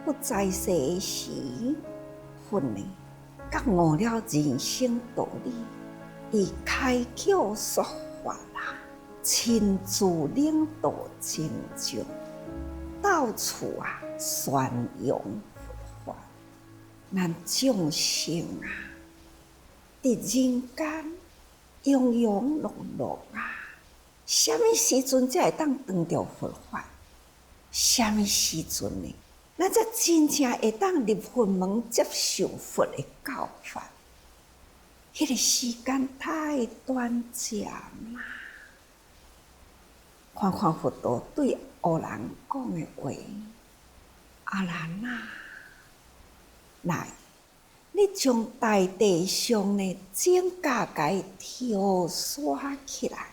佛在世时，佛呢，觉悟了人生道理，伊开口说法啦，亲自领导真宗，到处宣扬佛法，咱众生伫人间庸庸碌碌什么时阵才会当得到佛法？什么时阵呢？咱才真正会当入佛门接受佛的教法？迄个时间太短暂啦！看看佛陀对乌人讲的话：“阿难啊，来，你将大地上的井架给挑刷起来。”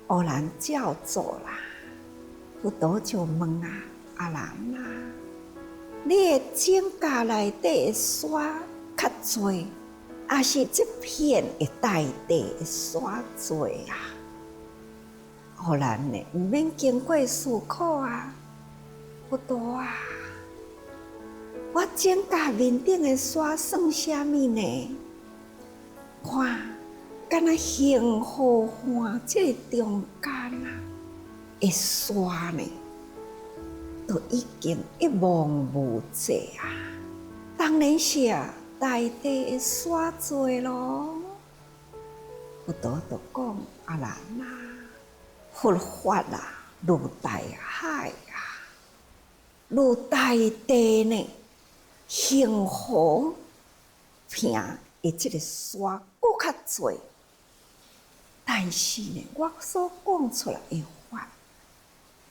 乌人照做啦。佛陀就问阿难啊，你的井架内底的沙较多，还是这片的大地的沙多乌人呢，毋免经过思考佛陀我井架面顶的沙算啥物呢？看，敢若恒河岸这个中间的沙呢，都已经一望无际当然是大地的沙多咯。佛陀就讲阿难佛法如大海如大地呢，恒河片的这个沙搁较多，但是呢，我所讲出来的法，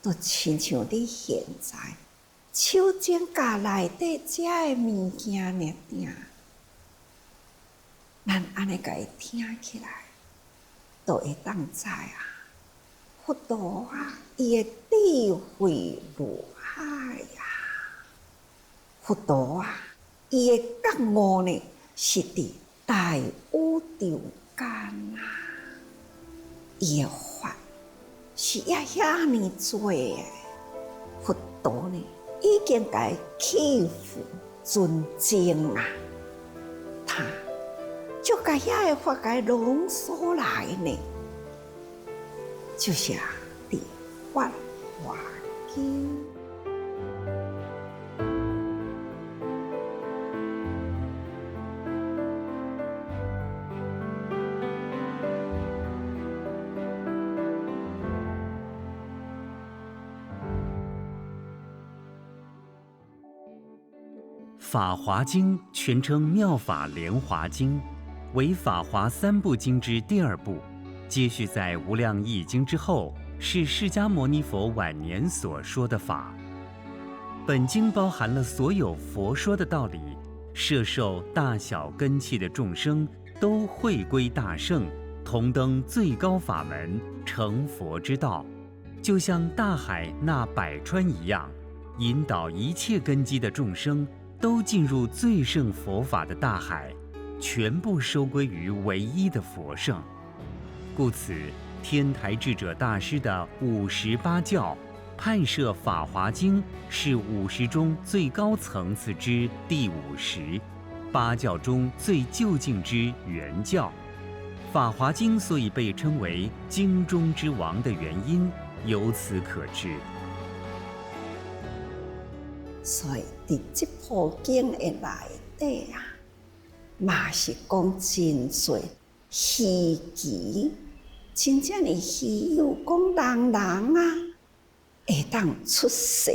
就亲像你现在手井架内底这的物件尔，咱安尼甲伊听起来，就会当知佛陀伊的智慧如海佛陀伊的觉悟呢，是伫大宇宙间伊的法是遐尼多的，佛陀呢已经甲伊起付尊敬他就甲遐的法甲伊浓缩来呢，就是伫法华经。《法华经》全称《妙法莲华经》，为法华三部经之第二部，接续在《无量义经》之后，是释迦牟尼佛晚年所说的法。本经包含了所有佛说的道理，摄受大小根器的众生都汇归大圣，同登最高法门，成佛之道，就像大海纳百川一样，引导一切根基的众生都进入最胜佛法的大海，全部收归于唯一的佛圣。故此，天台智者大师的58教判设《法华经》是50中最高层次之第50，八教中最究竟之原教。《法华经》所以被称为经中之王的原因，由此可知。所以伫这部经的内底嘛是讲真多稀奇，真正的稀有，讲人会当出世，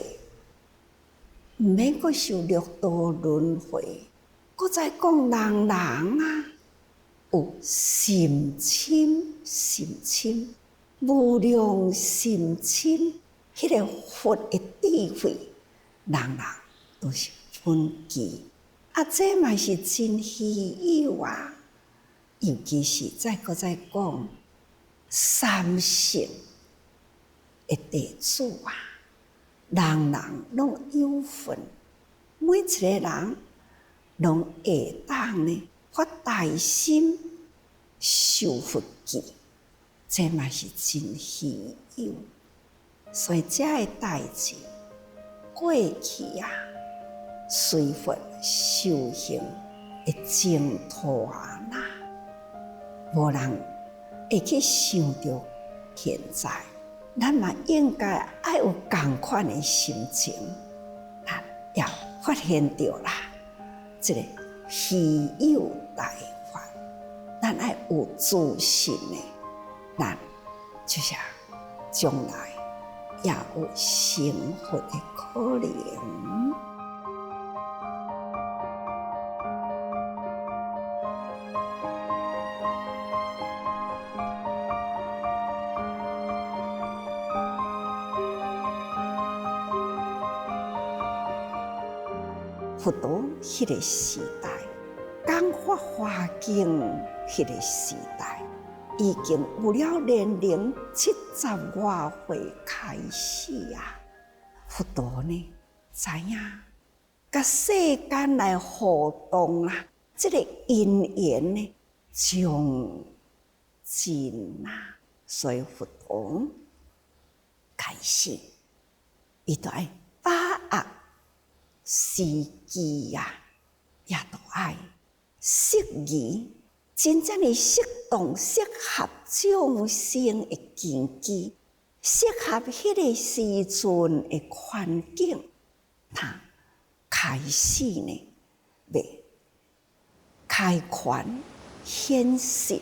毋免阁受六道轮回，阁再讲人有心亲，无量心亲，迄个佛的智慧，人人都是分歧。这嘛是真稀有啊！尤其是再讲三性的弟子啊，人人拢有份，每一个人拢会当呢发大心受佛记，这嘛是真稀有。所以这个代志过去啊，随佛修行的净土啊，无人会去想到现在，咱嘛应该爱有同款的心情，咱要发现到啦，这个稀有大法，咱爱有自信的，咱就是将来也有成佛的可能。佛陀迄个时代，讲法华经迄个时代，已经有了年龄70外岁开始啊。佛陀呢，知影甲世间来互动啊，这个因缘呢，将尽啊，所以佛陀开始，伊就爱把握时机啊，也都爱适宜，真正的适当适合众生的根基，适合迄个时阵的环境，他开始呢，要开权显实，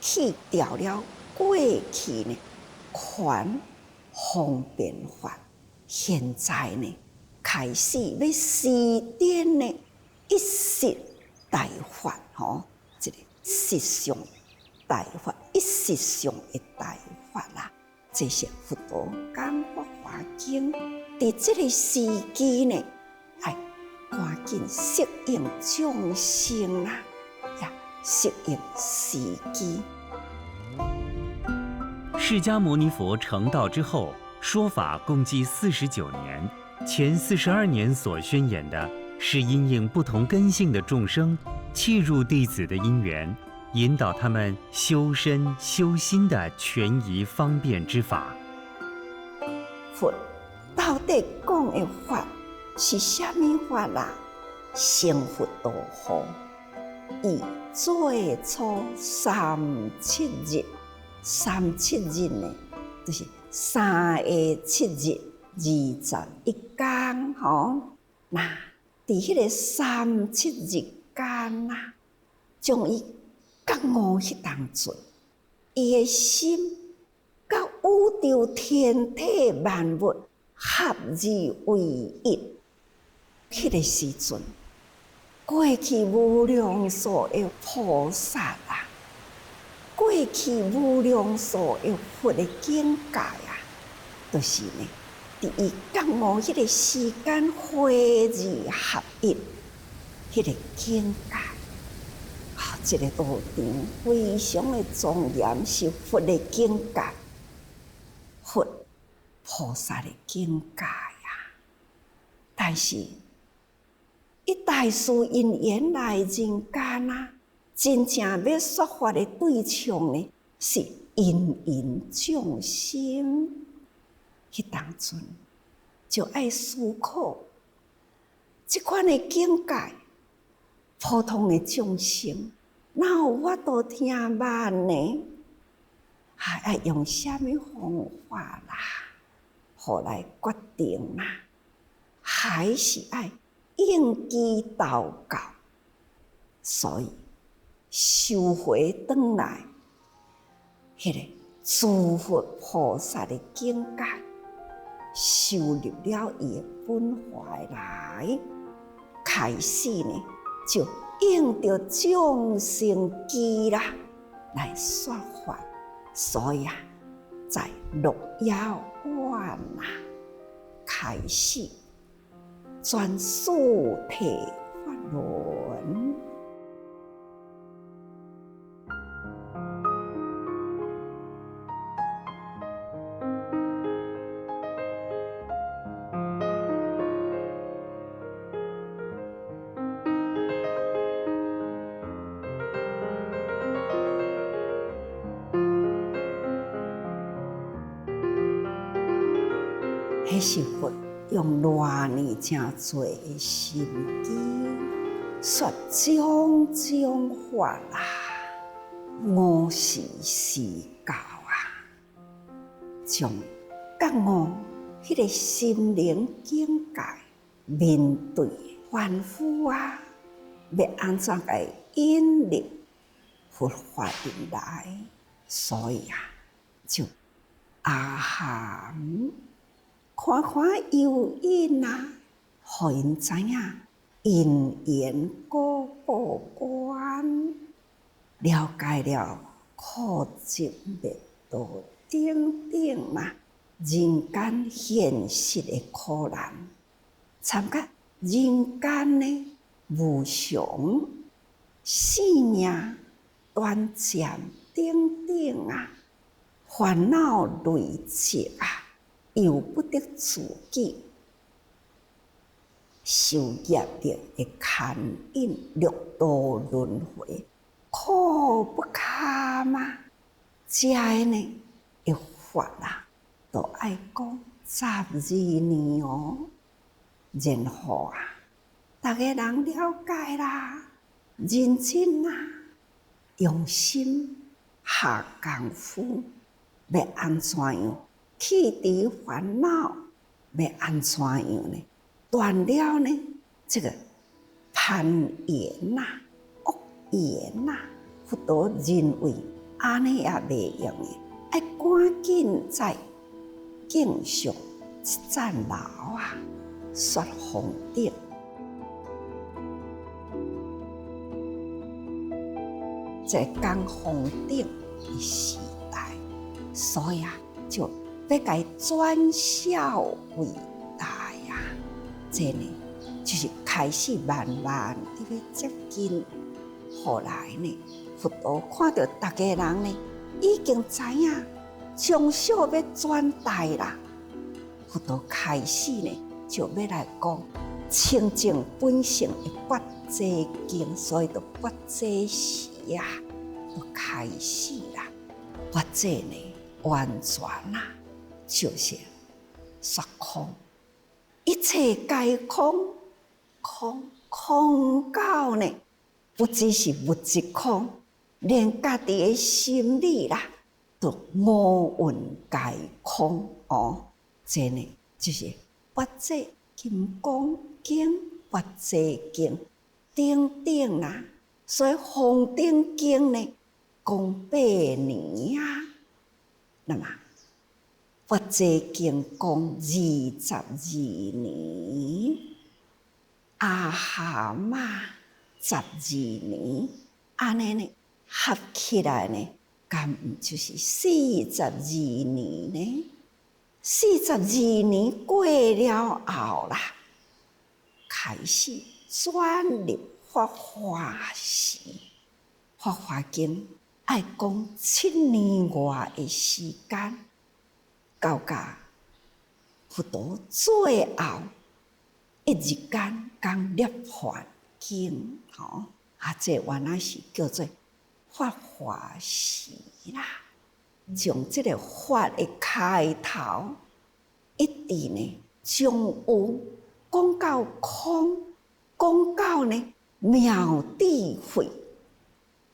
去掉了过去呢权方便法，现在呢，开始要施展呢一时大法，这个实相大法，一时上的大法啦。这些佛陀讲法华经，在这个时机呢，哎，赶紧适应众生啦，呀，适应时机。释迦牟尼佛成道之后，说法共计49年。前42年所宣演的是因应不同根性的众生契入弟子的因缘，引导他们修身修心的权宜方便之法。佛到底讲的法是什么法啦？成佛道后，以最初37日，37日呢，就是3个7日。21天，那伫迄个37日间啊，将伊觉悟迄当阵，伊的心甲宇宙天体万物合而为一。迄个时阵，过去无量数的菩萨啊，过去无量数的佛的境界啊，就是呢。伫伊觉悟迄个时间汇而合一，迄个境界，这个道场非常的庄严，是佛的境界，佛菩萨的境界呀。但是，一大事因缘来人间啊，真正要说法的对象呢，是芸芸众生。迄当阵就爱思考，即款的境界，普通的众生哪有法度听捌呢？还爱用什么方法啦？后来决定啦，还是爱应机祷告，所以收回转来，迄个诸佛菩萨的境界。收入了伊的本怀来，开始呢就应着众生机啦来说法，所以在6爻观啊，开始全数体法轮。迄是佛用偌尼真多的心机，说种种法啊，五时时到啊，将觉悟迄个心灵境界面对凡夫啊，要安怎个引入佛法入来？所以啊，就阿含。看看诱因啊，互因知影因缘果报观，了解了苦集灭道等等嘛，人间现实的苦难，参加人间的无常、生命短暂等等啊，烦恼累积啊。由不得自己，受业力的牵引，六道轮回，苦不堪啊！这个呢，一法啊，都爱讲12年哦，然后啊，大家人了解啦，认真啊，用心下功夫，要安怎样？去除烦恼，要安怎样呢？断了呢？这个攀缘呐、恶缘呐，佛陀认为安尼也袂用的，爱赶紧再敬上一盏楼啊，说方顶。在讲方顶的时代，所以啊，就要该转孝为大呀，这呢就是开始慢慢的要接近。后来呢，佛陀看到大家人呢已经知影将孝要转大啦，佛陀开始呢就要来讲清净本性的八节经，所以就八节时啊，就开始啦。八节呢完全啦。就是说空，一切皆空，空到呢，不只是物质空，连家己的心理啦，都五蕴皆空哦。这呢，就是八节金刚经、八节经等等啦。所以《方顶经》呢，讲8年啊，那么。八节经讲22年，阿含啊12年，安尼呢合起来呢，敢毋就是42年呢？42年过了后啦，开始转入法华时，法华经爱讲7年外的时间。到甲佛陀最后一日间讲涅槃经，这原来是叫做法华时啦。从这个法的开头，一直呢将有讲到空，讲到呢妙智慧，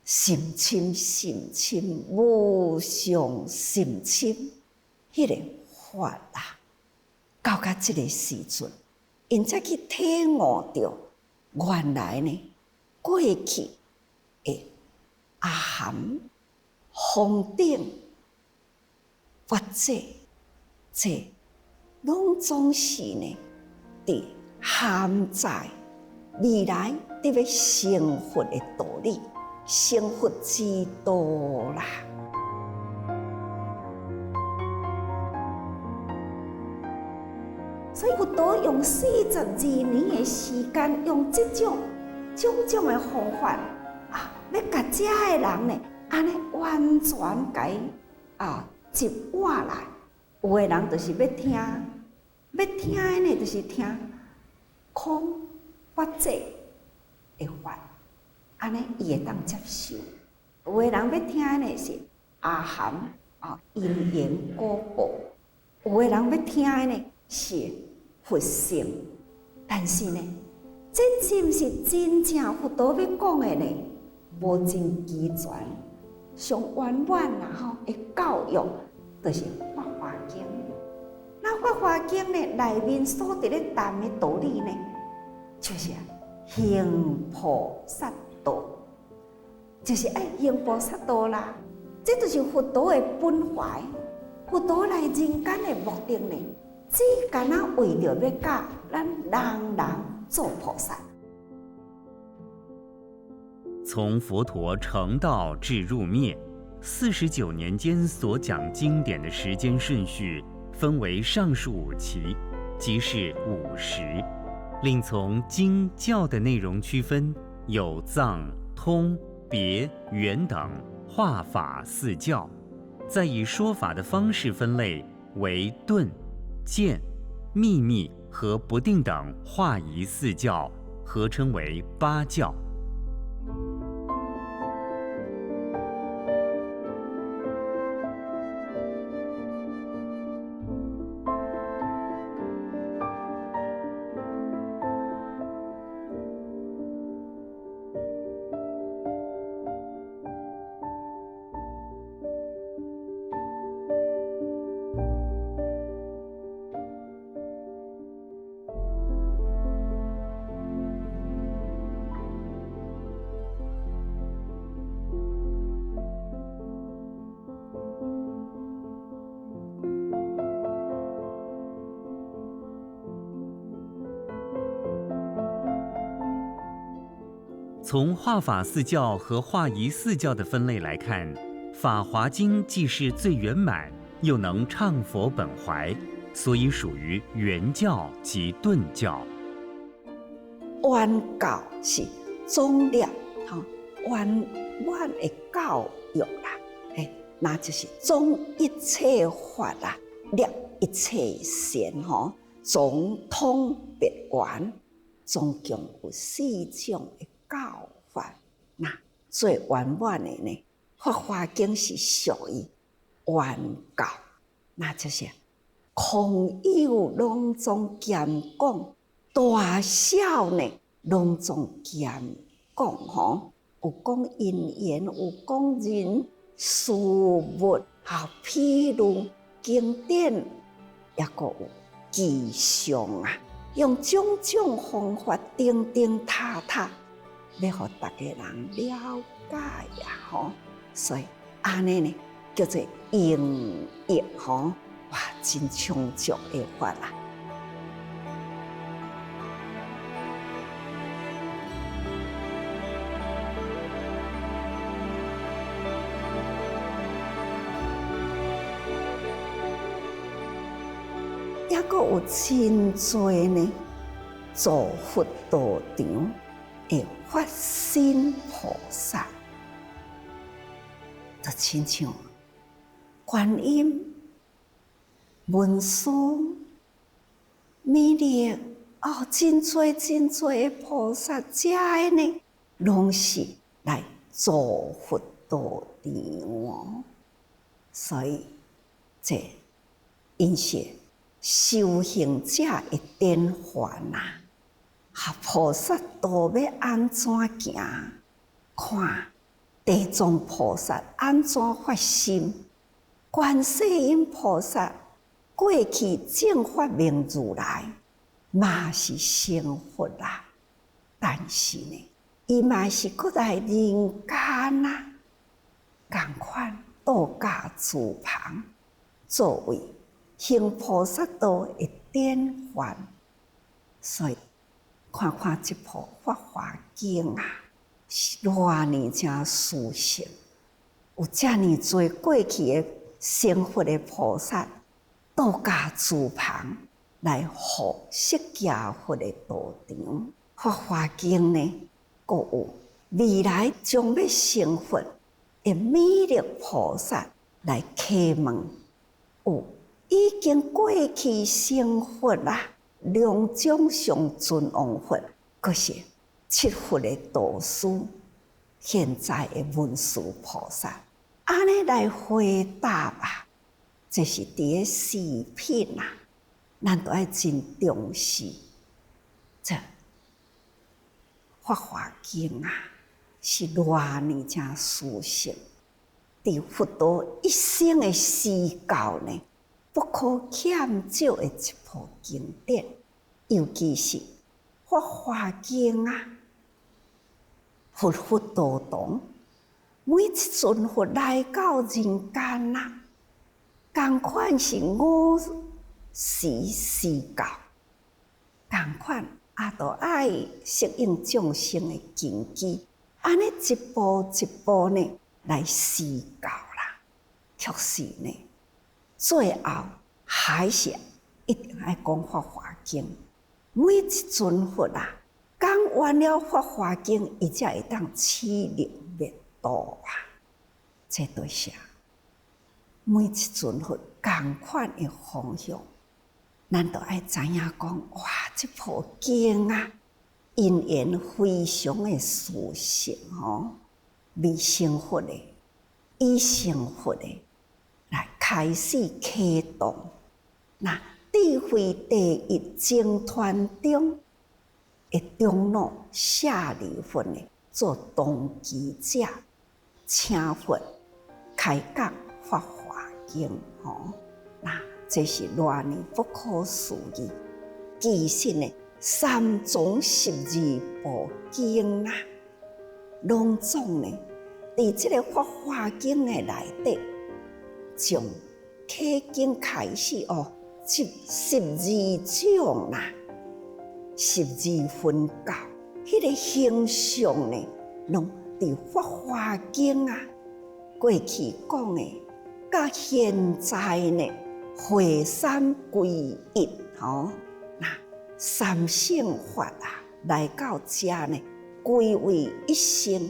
深深无上深深。迄个法啊，到甲即个时阵，因才去体悟着，原来呢，过去的阿含、方顶、八节，这拢总是呢，伫含在未来伫要成佛的道理，成佛之道啦。所以佛陀用42年的时间，用这种种的方法要甲遮的人呢，安尼完全甲伊集换来。有的人就是要听的呢，就是听空法界的法，安尼伊会当接受。有的人要听的呢是阿含因缘果报，有的人要听的呢是佛性。但是呢，这是毋是真正佛陀要讲的呢？无真齐全，上圆满的教育，就是《法华经》。那《法华经》呢，内面所伫咧谈的道理呢，就是行菩萨道，就是爱行菩萨道啦。这就是佛陀的本怀。佛陀来人间的目的呢，只干那为着要教咱人人做菩萨。从佛陀成道至入灭49年间所讲经典的时间顺序，分为上述5期，即是50。另从经教的内容区分，有藏、通、别、圆等化法4教，再以说法的方式分类为顿、渐、秘密和不定等化仪4教，合称为8教。从化法4教和化仪4教的分类来看，《法华经》既是最圆满，又能畅佛本怀，所以属于圆教及顿教。圆教是总列圆满的教育啦，那就是总一切法啦，列一切善总通别圆，总共有4种的教法。那最圆满的呢，《法华经》是属于圆教，那就是空有拢总兼讲，大小呢拢总兼讲有讲因缘，有讲人事物，譬如经典，也个有吉祥用种种方法定塔塔，要互大家人了解所以安尼呢叫做应业哇，真充足的法啦。也阁有真侪呢，造佛道场的发心菩萨，就亲像观音、文殊、弥勒真侪的菩萨，遮的呢，拢是来造佛道场所以这因是修行者的典范菩萨道要安怎行？看地藏菩萨安怎发心，观世音菩萨过去正法明如来，嘛是成佛啦。但是呢，伊嘛是搁来人间同款度假自旁，作为行菩萨道的典范。所以看看这部《法华经》是偌尼正殊胜，有遮尼多过去的成佛的菩萨度假自旁，来护释迦佛的道场。法华经呢，还有未来将要成佛的弥勒菩萨来启蒙，有已经过去成佛啦，两种上尊王佛，佫是七佛的导师，现在的文殊菩萨，安尼来回答吧。这是伫个视频啊，咱都要真重视这《法华经》啊，是偌尼正殊胜，伫佛陀一生的施教呢，不可欠少的一部经典，尤其是《法华经》啊，佛佛道堂，每一尊佛来到人间啊，同款是5时施教，同款也都爱适应众生的根基，安尼一步一步呢来施教啦。确实呢，最后还是一定要讲《法华经》。每一尊佛啊，讲完了《法华经》，伊才会当持力灭度啊。这对啥？每一尊佛同款的方向，咱都爱知影讲，哇，这部经啊，因缘非常的殊胜吼，未成佛的，已成佛的，来开始启动。那智慧第一经团中的长老舍利弗呢，做当机者，请佛开讲《法华经》吼。那这是偌尼不可思议。其实呢，3种12部经啊，拢总呢，伫这个《法华经》的内底，从启经开始哦，12种啦，12分教，迄个形象呢，拢伫《法华经》啊，过去讲的，到现在呢，会三归一吼，那三乘法啊，来到这呢，归为一身。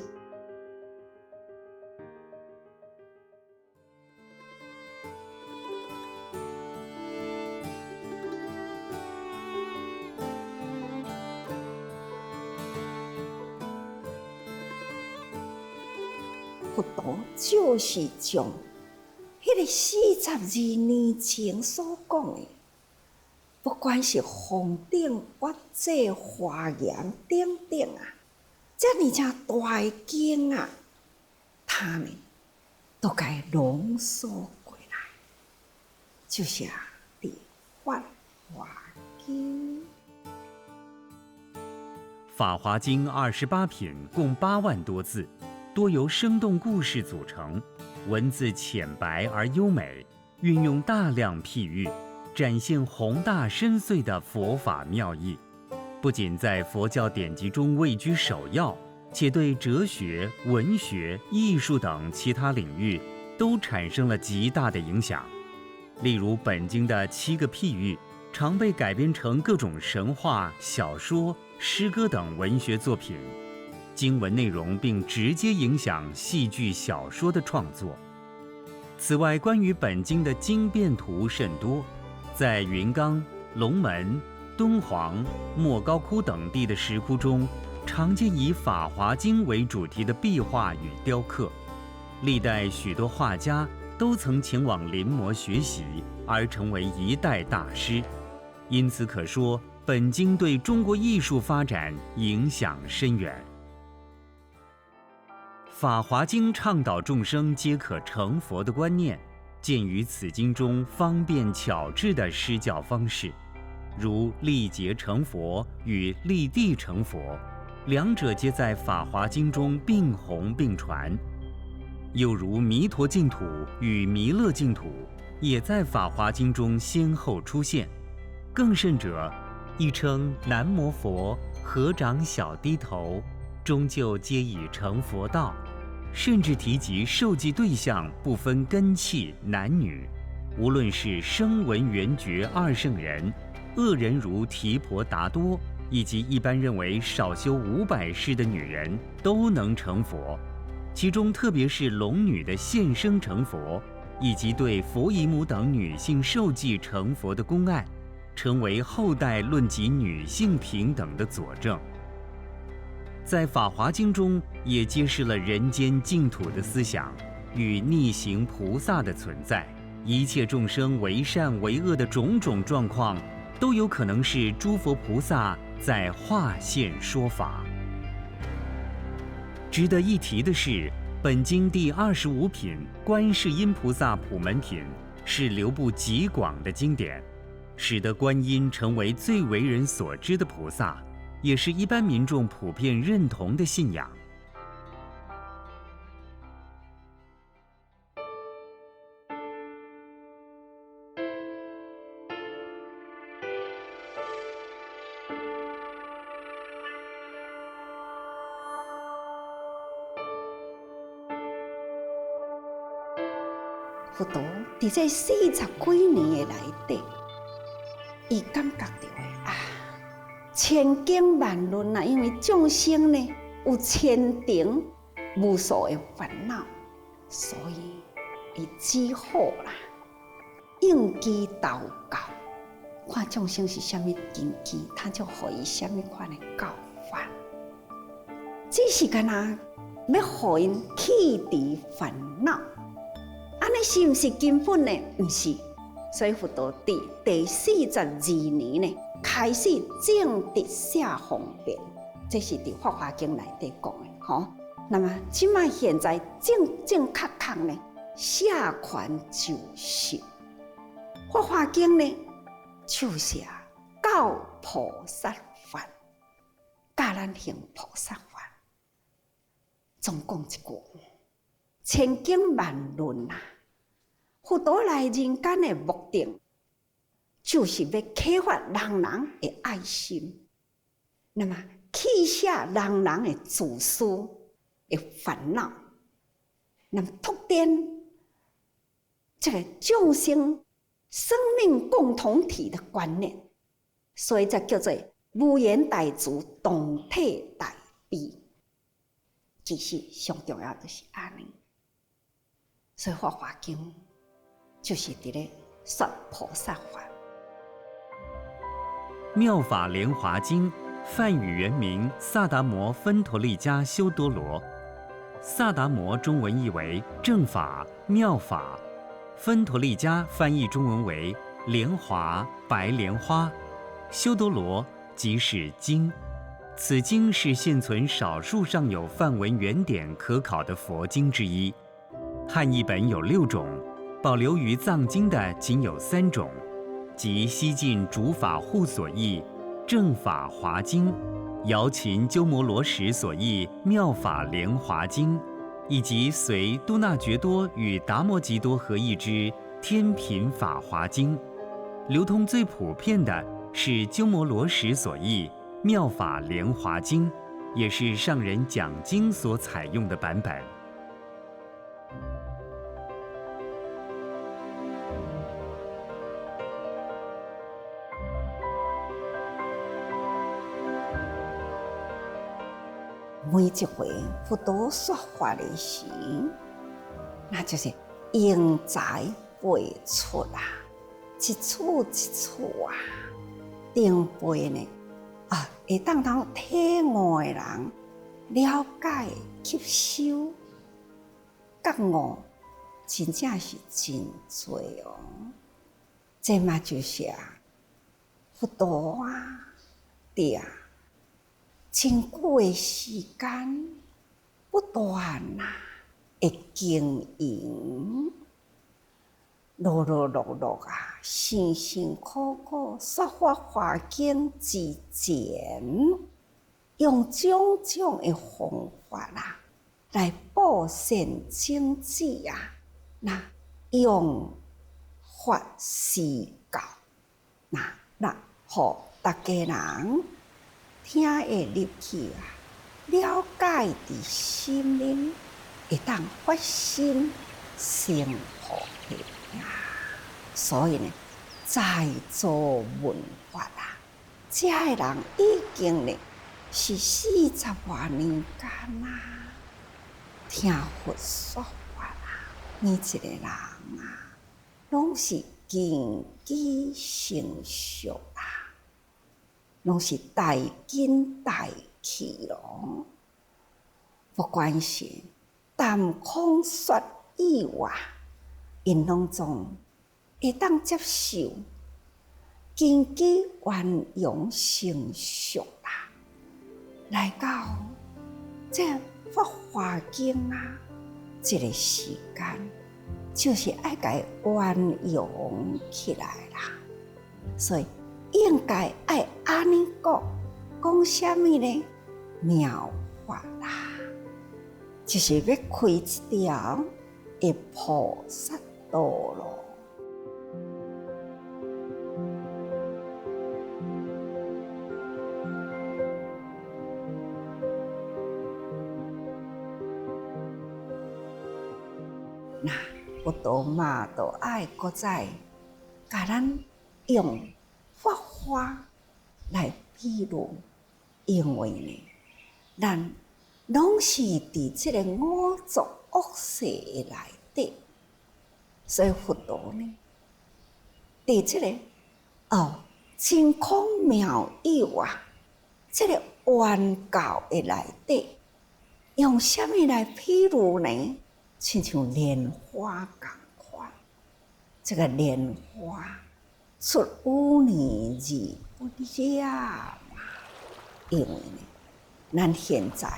佛陀就是将迄个42年前所讲的，不管是方顶、月济、华严等等啊，遮尔正大的经啊，他们都该浓缩过来，就是伫《法华经》。《法华经》28品，共8万多字。多由生动故事组成，文字浅白而优美，运用大量譬喻，展现宏大深邃的佛法妙义。不仅在佛教典籍中位居首要，且对哲学、文学、艺术等其他领域都产生了极大的影响。例如本经的7个譬喻，常被改编成各种神话、小说、诗歌等文学作品。经文内容并直接影响戏剧、小说的创作。此外，关于本经的经变图甚多，在云冈、龙门、敦煌、莫高窟等地的石窟中，常见以《法华经》为主题的壁画与雕刻。历代许多画家都曾前往临摹学习，而成为一代大师。因此可说，本经对中国艺术发展影响深远。《法华经》倡导众生皆可成佛的观念，见于此经中方便巧致的施教方式，如历劫成佛与立地成佛，两者皆在《法华经》中并弘并传；又如弥陀净土与弥勒净土，也在《法华经》中先后出现。更甚者，亦称南摩佛、合掌小低头，终究皆已成佛道。甚至提及受记对象不分根器男女，无论是声闻缘觉2圣人，恶人如提婆达多，以及一般认为少修500世的女人都能成佛，其中特别是龙女的现生成佛，以及对佛姨母等女性受记成佛的公案，成为后代论及女性平等的佐证。在《法华经》中也揭示了人间净土的思想与逆行菩萨的存在，一切众生为善为恶的种种状况，都有可能是诸佛菩萨在化现说法。值得一提的是，本经第25品观世音菩萨普门品是流布极广的经典，使得观音成为最为人所知的菩萨，也是一般民众普遍认同的信仰。佛陀在这40几年的内底，伊感觉到千经万论因为众生呢有千顶无数的烦恼，所以伊只好应机祷告，看众生是什么根基，他就给伊什么款的教法。只是干那要给因去除烦恼。安尼是不是根本呢？不是，所以佛陀在第42年呢，开始正直写方便，这是在《法华经》内底讲的。那么现在正确呢，写权就是《法华经》呢，就是教菩萨法，教咱行菩萨法。总讲一句，千经万论佛陀来人间的目的，就是要启发人的爱心，那么去下人的自私的烦恼，那么拓展这个众生生命共同体的观念，所以才叫做无言大慈，同体大悲。其实上重要就是安尼，所以《法华经》就是伫咧说菩萨法。妙法莲华经梵语原名萨达摩芬陀利迦修多罗，萨达摩中文译为正法、妙法，芬陀利迦翻译中文为莲华、白莲花，修多罗即是经。此经是现存少数尚有梵文原典可考的佛经之一，汉译本有6种，保留于藏经的仅有3种，即西晋竺法护所译《正法华经》，姚秦鸠摩罗什所译《妙法莲华经》，以及隋都那觉多与达摩吉多合译之《天品法华经》。流通最普遍的是鸠摩罗什所译《妙法莲华经》，也是上人讲经所采用的版本。每一回佛陀说法的时，那就是因材辈出一处一处定辈呢会当体悟的人了解吸收觉悟，真正是真多哦。这嘛就是佛陀对真久的时间不断的经营，陆陆辛辛苦苦说法华经之前，用种种的方法来布善种子那用法施教，那互大家人听会入去了解伫心灵，会当发心成菩提所以呢，在做文法啦，这个人已经呢是40多年间啦，听佛说法啦，每一个人啊，拢是根基成熟啦，拢是大根大气咯。不管是谈空说以外，因拢总会当接受，根基圆融成熟啦，来到这法华经啊，这个时间就是爱甲圆融起来啦。所以应该爱安尼讲什么呢？妙法啦，就是要开一条的菩萨道路。那佛陀嘛，都爱搁再甲咱用法华来比喻，因为呢，咱拢是伫这个五浊恶世的内底，所以佛陀呢，伫这个真空妙有啊，这个圆教的内底，用什么来比喻呢？亲像莲花共款，这个莲花出污泥而不染嘛。因为呢，咱现在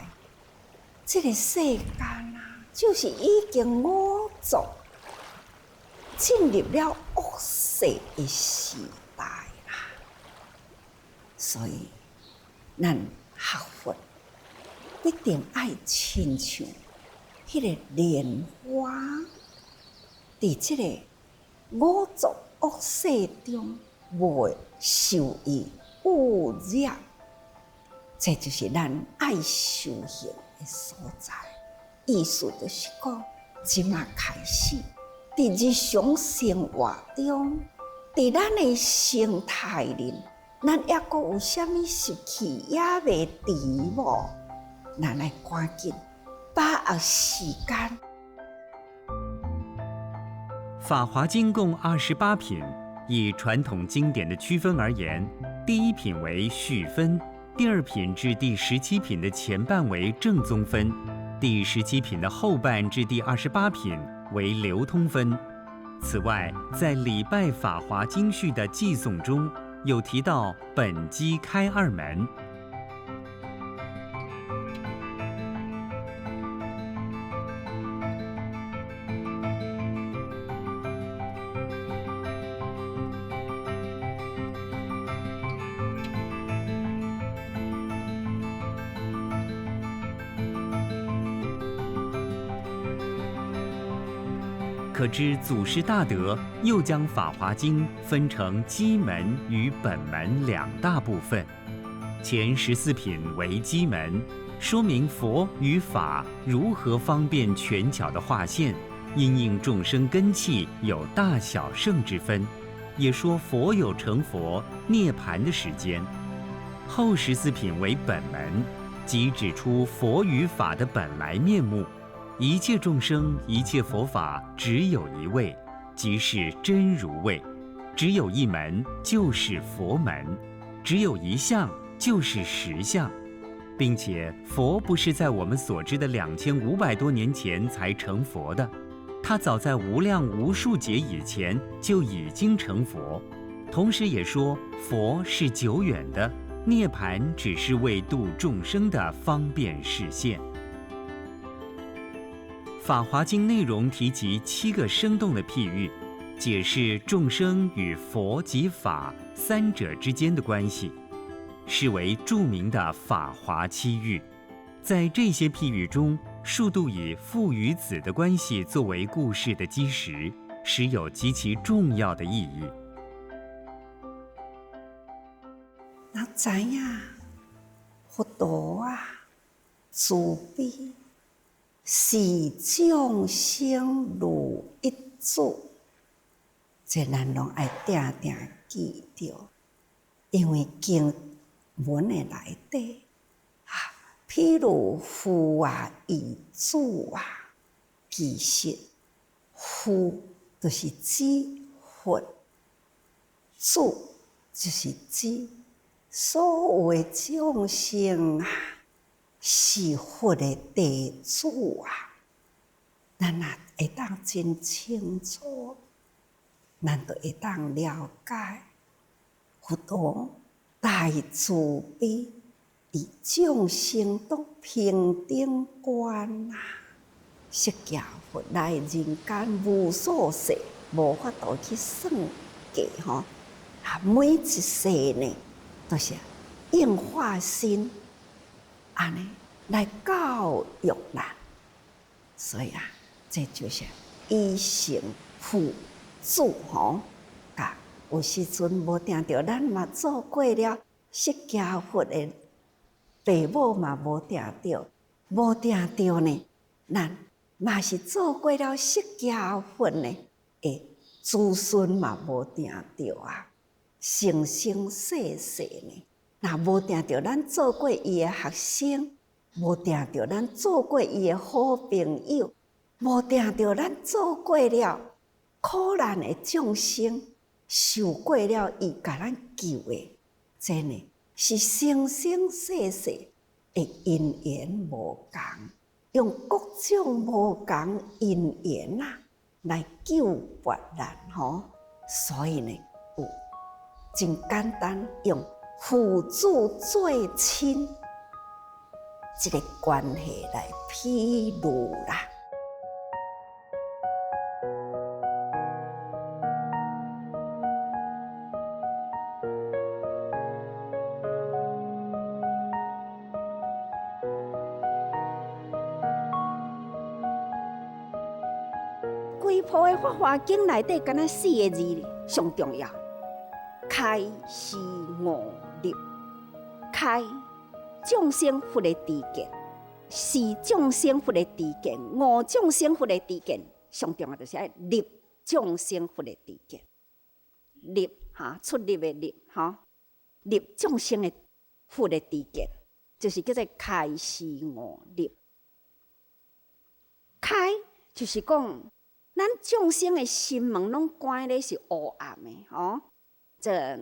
这个世间啊，就是已经五浊进入了恶世的时代啦，所以咱学佛必定爱亲像迄个莲花，伫这个五浊恶世中未受伊污染，这就是咱爱修行的所在。意思就是讲，即马开始，伫日常生活中，伫咱的生态里，咱抑阁有啥物习气也未除无？咱来赶紧把握时间。《法华经》共28品，以传统经典的区分而言，第一品为序分，第2品至第17品的前半为正宗分，第17品的后半至第28品为流通分。此外，在礼拜《法华经序》的寄颂中，有提到本机开2门。可知祖师大德又将《法华经》分成基门与本门2大部分。前14品为基门，说明佛与法如何方便权巧的划线，因应众生根器有大小圣之分，也说佛有成佛涅槃的时间。后14品为本门，即指出佛与法的本来面目。一切众生、一切佛法只有一位，即是真如位；只有一门，就是佛门；只有一相，就是实相。并且佛不是在我们所知的2500多年前才成佛的，他早在无量无数劫以前就已经成佛。同时也说佛是久远的，涅槃只是为度众生的方便示现。《法华经》内容提及7个生动的譬喻，解释众生与佛及法三者之间的关系，是为著名的法华7喻。在这些譬喻中，数度以父与子的关系作为故事的基石，实有极其重要的意义。咱知影佛陀啊，慈悲视众生如一子，这咱拢爱定定记着，因为经文的内底譬如父啊、与子啊，其实父就是指佛，子就是指所有的众生啊，是佛的弟子啊。咱若会当真清楚，咱就会当了解佛陀大慈悲，以众生都平等观啊！释迦佛来人间无数世，无法度去算计吼。每一世呢，都是应化身安尼来教育咱，所以这就是以成父子吼。有时阵无定着，咱嘛做过了释迦佛的父母嘛无定着，无定着呢，咱嘛是做过了释迦佛呢的子孙嘛无定着啊。生生世世呢，若无定着咱做过伊的学生，无定着咱做过伊的好朋友，无定着咱做过了苦难的众生，受过了伊甲咱救的，这呢是生生世世的因缘无共，用各种无共因缘来救拔咱吼。所以呢，有真简单用父子做亲这个关系来譬喻啦。规部的《法华经》内底，敢若4个字上重要：开、示、悟、立。开，众生佛的知见；示，众生佛的知见；悟，众生佛的知见。上重要就是要立众生佛的知见。立出立的立立众生的佛的知见，就是叫做开、示、悟、立。开就是讲，咱众生的心门拢关咧是黑暗的这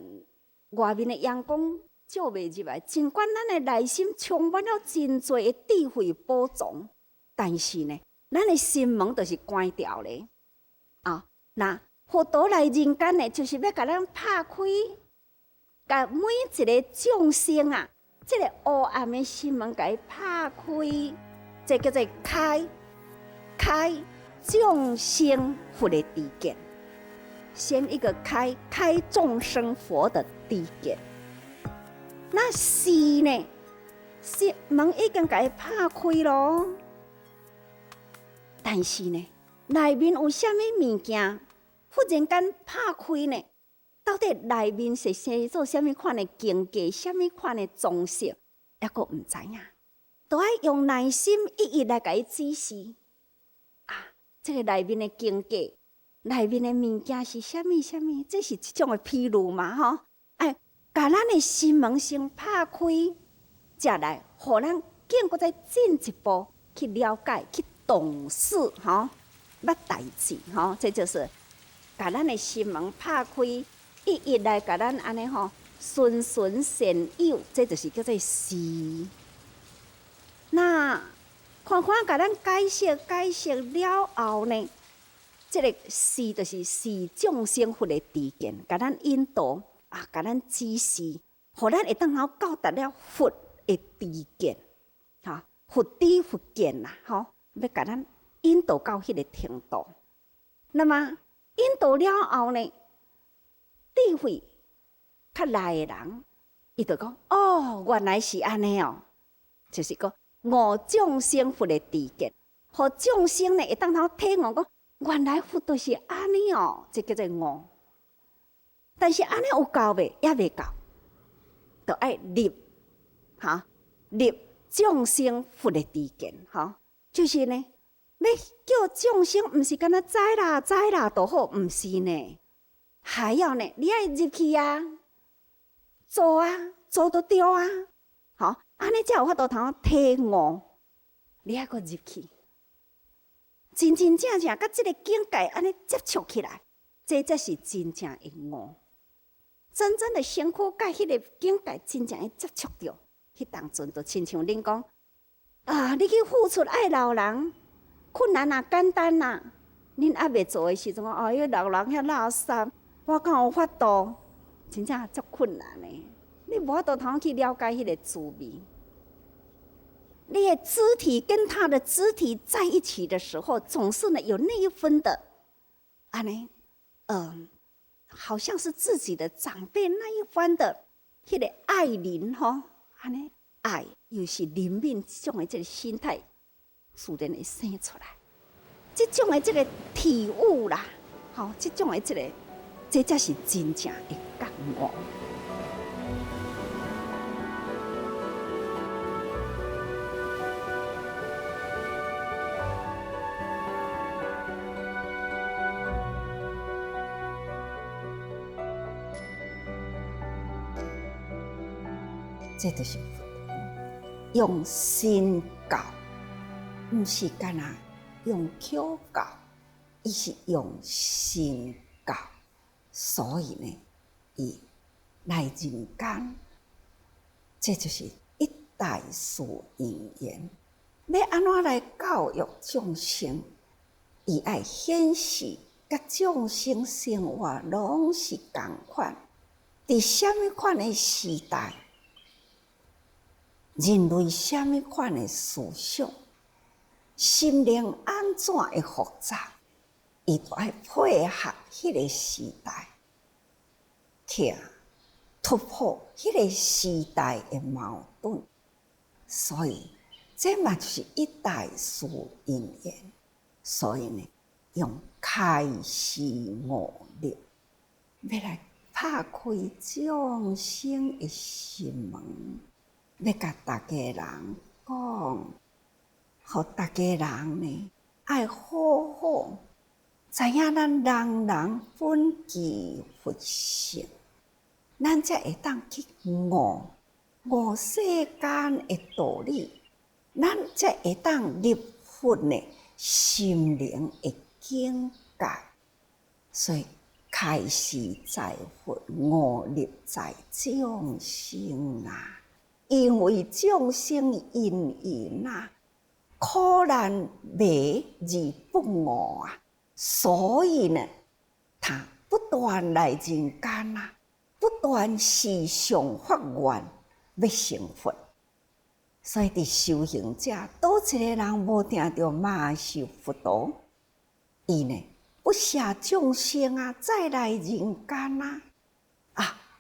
外面的阳光照袂入来，尽管咱的内心充满了真多的智慧宝藏，但是呢，咱的心门就是关掉咧。那佛陀来人间呢，就是要甲咱拍开，甲每一个众生这个黑暗的心门甲伊拍开，这叫做开众生佛的知见。先一个开众生佛的知见。那示呢？示门已经甲伊拍开咯，但是呢，内面有啥物物件忽然间拍开呢？到底内面是生做啥物款的境界，啥物款的装饰，抑阁毋知影，都要用耐心一一来甲伊指示。这个内面的境界，内面的物件是啥物？这是一种的譬喻嘛，把咱的心门先拍开，才来，互咱更搁再进一步去了解、去懂事，捌代志，这就是把咱的心门拍开，一一来把咱安尼循循善诱，这就是叫做示。那看看，甲咱解释了后呢，这个示就是示众生佛的知见，甲咱引导甲咱指示，互咱会当到达了佛的知见，佛知佛见啦，要甲咱引导到迄个程度。那么引导了后呢，智慧较内的人，伊就讲原来是安尼就是讲悟众生佛的知见，互众生呢会当体悟讲，原来佛就是安尼这叫做悟。但是安尼有够未？也未够，就爱立立众生佛的知见，就是呢，要叫众生，毋是干那知啦就好，毋是呢，还要呢，你爱入去啊，做啊，做就对啊，好，安尼才有法度通体悟，你爱个入去，真真正正甲这个境界安尼接触起来，这才是真正的悟。真正的身躯甲迄个境界真正的接触着，迄当阵就亲像恁讲啊，你去付出爱老人，困难啊，简单啊，恁还袂做的时阵，哦，迄老人遐垃圾，我敢有法度？真正足困难的，你无法度通去了解迄个滋味。你的肢体跟他的肢体在一起的时候，总是呢有那一分的，安尼，好像是自己的长辈那一番的，迄个爱人吼，安尼爱又是怜悯这种的这个心态，自然会生出来。这种的这个体悟啦，吼，这种的这个，这才是真正的觉悟。这就是佛用心教，不是干那用口教，伊是用心教。所以呢，伊来人间，这就是一代事因缘。要安怎来教育众生？伊爱显示，甲众生生活拢是同款。伫什么款的时代？人类什么款的思想，心灵安怎会复杂？伊都爱配合迄个时代，去突破迄个时代的矛盾。所以，这嘛就是一代事因缘。所以呢，用开示悟力，要来拍开众生的心门。要甲大家人讲，互大家人呢爱好好知影咱人人本具佛性，咱才会当去悟世间的道理，咱才会当入佛的心灵的境界。所以开示在佛，悟力在众生啊！因为众生因缘啊，苦难迷而不悟啊，所以呢，他不断来人间啊，不断时常发愿要成佛。所以伫修行者，倒一个人无听到嘛是佛陀，伊呢不舍众生啊，再来人间啊，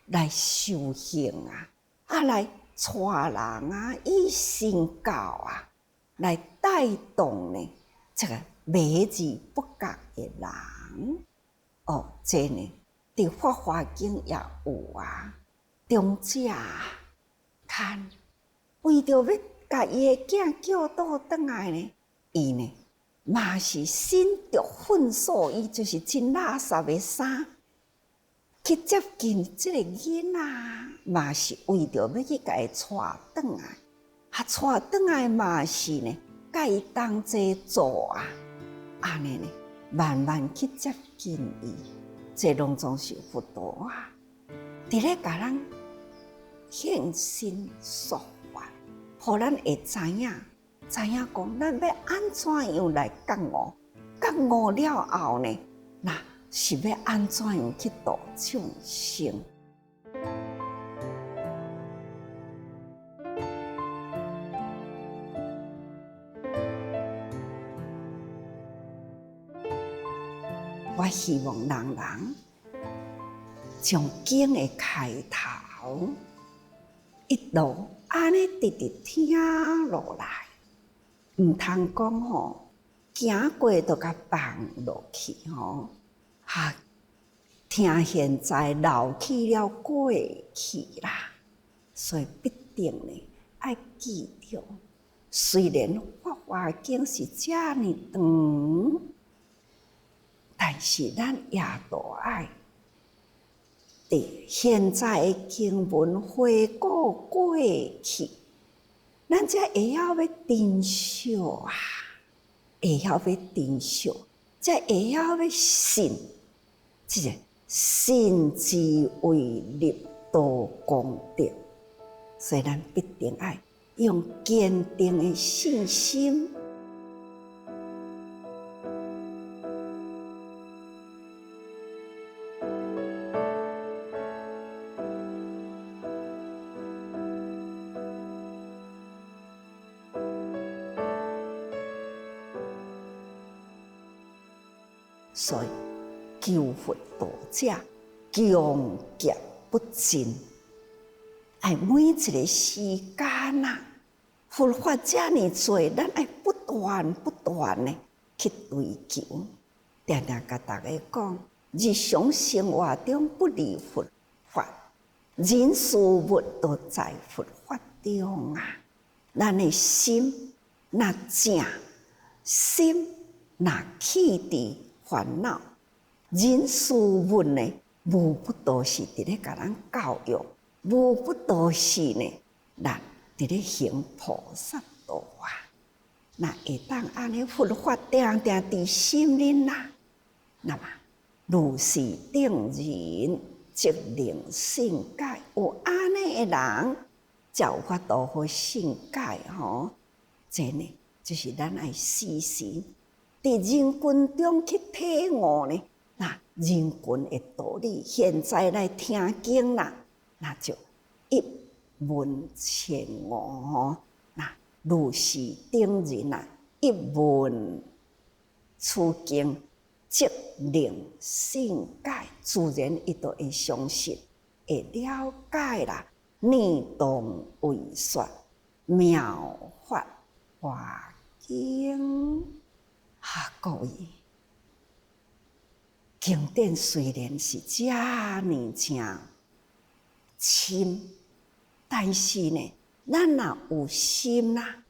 来修行来带人以身教来带动呢这个迷而不觉的人。这呢伫《法华经》也有中者看为着要甲伊的囝叫倒转来呢，伊呢嘛是身着粪扫，伊就是真垃圾的衫，去接近这个囡仔，嘛是为着要去甲伊带转来，带转来嘛是呢，甲伊同齐做安尼呢，慢慢去接近伊，这拢总是佛陀伫咧甲咱现身说法，互咱会知影讲，咱要安怎样来觉悟？觉悟了后呢，那是要安怎样去度众生？我希望人人从经的开头一路安尼直直听落来，唔通讲行过就甲放落去听现在老去了过去啦，所以必定呢爱记着。虽然《法华经》是这么长，但是咱也都爱伫现在的经文回顾过去，咱才会晓要珍惜啊，会晓要珍惜，才会晓要信，即个信之为立道功德。所以咱必定要用坚定的信心。所以求佛道者强极不尽，爱每一个时间啊，佛法遮尔多，咱爱不断的去追求。常常甲大家讲，日常生活中不离佛法，人事物都在佛法中啊。咱的心若正，心若弃伫烦恼，人事物呢，无不都是伫咧甲咱教育，无不都是呢，咱伫咧行菩萨道啊。那会当安尼佛法定定伫心里啦，那么如是定人，即令性解。有安尼的人，才有法度好性解吼。这呢，就是咱爱时时伫人群中去体悟呢。那人群的道理，现在来听经啦，那就一文千悟吼。那如是定人啊，一文出经，即令性解，自然伊就会相信，会了解啦。念动为说，妙法华经。各位，经典虽然是遮尔正深，但是呢，咱若有心啦，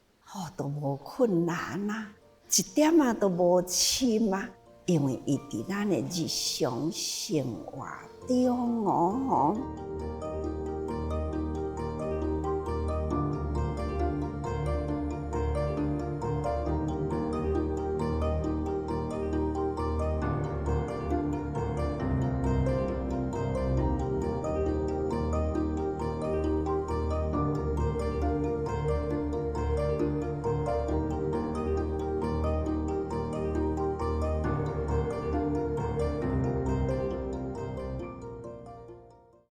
都无困难啦，一点仔都无深啊，因为伊伫咱的日常生活中哦。